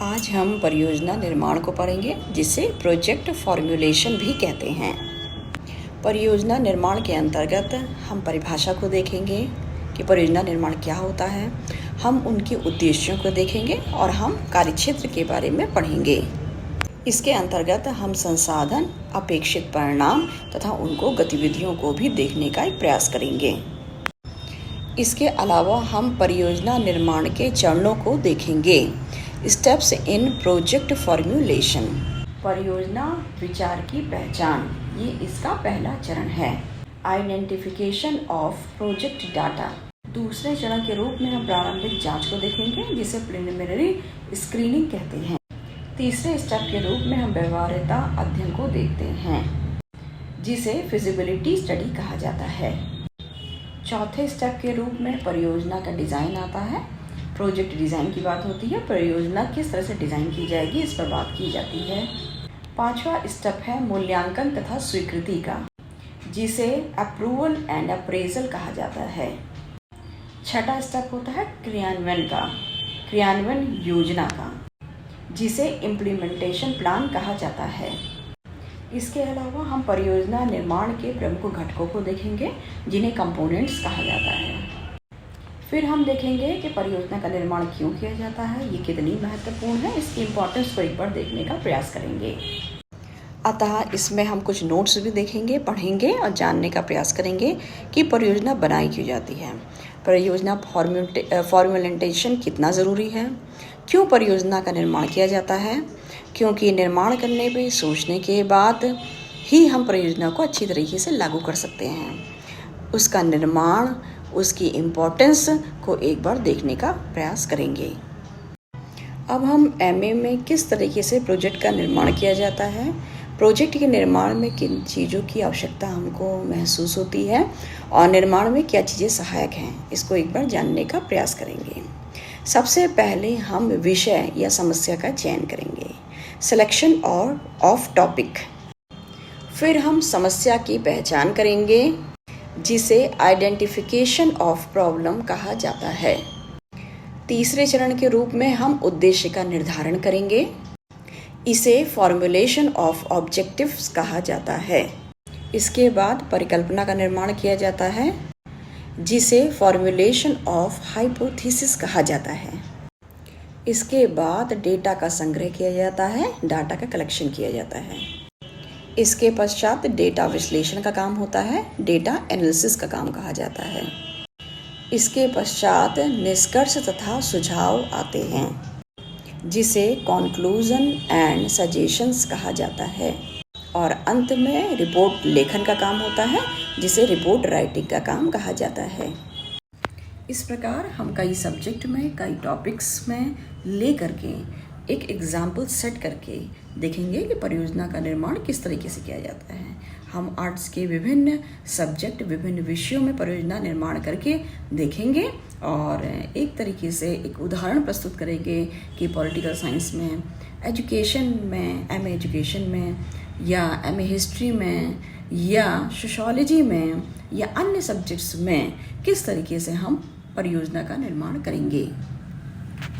आज हम परियोजना निर्माण को पढ़ेंगे, जिसे प्रोजेक्ट फॉर्म्यूलेशन भी कहते हैं। परियोजना निर्माण के अंतर्गत हम परिभाषा को देखेंगे कि परियोजना निर्माण क्या होता है, हम उनके उद्देश्यों को देखेंगे और हम कार्यक्षेत्र के बारे में पढ़ेंगे। इसके अंतर्गत हम संसाधन, अपेक्षित परिणाम तथा उनको गतिविधियों को भी देखने का एक प्रयास करेंगे। इसके अलावा हम परियोजना निर्माण के चरणों को देखेंगे। Steps in project formulation. परियोजना विचार की पहचान, ये इसका पहला चरण है। Identification of project data. दूसरे चरण के रूप में हम प्रारंभिक जांच को देखेंगे, जिसे प्रिलिमिनरी स्क्रीनिंग कहते हैं। तीसरे स्टेप के रूप में हम व्यवहार्यता अध्ययन को देखते हैं, जिसे फिजिबिलिटी स्टडी कहा जाता है। चौथे स्टेप के रूप में परियोजना का डिज़ाइन आता है। प्रोजेक्ट डिज़ाइन की बात होती है, परियोजना किस तरह से डिज़ाइन की जाएगी इस पर बात की जाती है। पांचवा स्टेप है मूल्यांकन तथा स्वीकृति का, जिसे अप्रूवल एंड अप्रेजल कहा जाता है। छठा स्टेप होता है क्रियान्वयन का, क्रियान्वयन योजना का, जिसे इम्प्लीमेंटेशन प्लान कहा जाता है। इसके अलावा हम परियोजना निर्माण के प्रमुख घटकों को देखेंगे, जिन्हें कंपोनेंट्स कहा जाता है। फिर हम देखेंगे कि परियोजना का निर्माण क्यों किया जाता है, ये कितनी महत्वपूर्ण है, इसकी इम्पोर्टेंस को एक बार देखने का प्रयास करेंगे। अतः इसमें हम कुछ नोट्स भी देखेंगे, पढ़ेंगे और जानने का प्रयास करेंगे कि परियोजना बनाई क्यों जाती है, परियोजना फॉर्म्यूलेशन कितना ज़रूरी है, क्यों परियोजना का निर्माण किया जाता है, क्योंकि निर्माण करने पे सोचने के बाद ही हम परियोजना को अच्छी तरीके से लागू कर सकते हैं। उसका निर्माण, उसकी इम्पोर्टेंस को एक बार देखने का प्रयास करेंगे। अब हम एमए में किस तरीके से प्रोजेक्ट का निर्माण किया जाता है, प्रोजेक्ट के निर्माण में किन चीज़ों की आवश्यकता हमको महसूस होती है और निर्माण में क्या चीज़ें सहायक हैं, इसको एक बार जानने का प्रयास करेंगे। सबसे पहले हम विषय या समस्या का चयन करेंगे, सिलेक्शन और ऑफ टॉपिक। फिर हम समस्या की पहचान करेंगे, जिसे आइडेंटिफिकेशन ऑफ प्रॉब्लम कहा जाता है। तीसरे चरण के रूप में हम उद्देश्य का निर्धारण करेंगे, इसे फॉर्मुलेशन ऑफ ऑब्जेक्टिव्स कहा जाता है। इसके बाद परिकल्पना का निर्माण किया जाता है, जिसे फॉर्मुलेशन ऑफ हाइपोथेसिस कहा जाता है। इसके बाद डेटा का संग्रह किया जाता है, डाटा का कलेक्शन किया जाता है। इसके पश्चात डेटा विश्लेषण का काम होता है, डेटा एनालिसिस का काम कहा जाता है। इसके पश्चात निष्कर्ष तथा सुझाव आते हैं, जिसे कॉन्क्लूजन एंड सजेशंस कहा जाता है। और अंत में रिपोर्ट लेखन का काम होता है, जिसे रिपोर्ट राइटिंग का काम कहा जाता है। इस प्रकार हम कई सब्जेक्ट में, कई टॉपिक्स में ले करके एक एग्जाम्पल सेट करके देखेंगे कि परियोजना का निर्माण किस तरीके से किया जाता है। हम आर्ट्स के विभिन्न सब्जेक्ट, विभिन्न विषयों में परियोजना निर्माण करके देखेंगे और एक तरीके से एक उदाहरण प्रस्तुत करेंगे कि पॉलिटिकल साइंस में, एजुकेशन में, एमए एजुकेशन में या एमए हिस्ट्री में या सोशियोलॉजी में या अन्य सब्जेक्ट्स में किस तरीके से हम परियोजना का निर्माण करेंगे।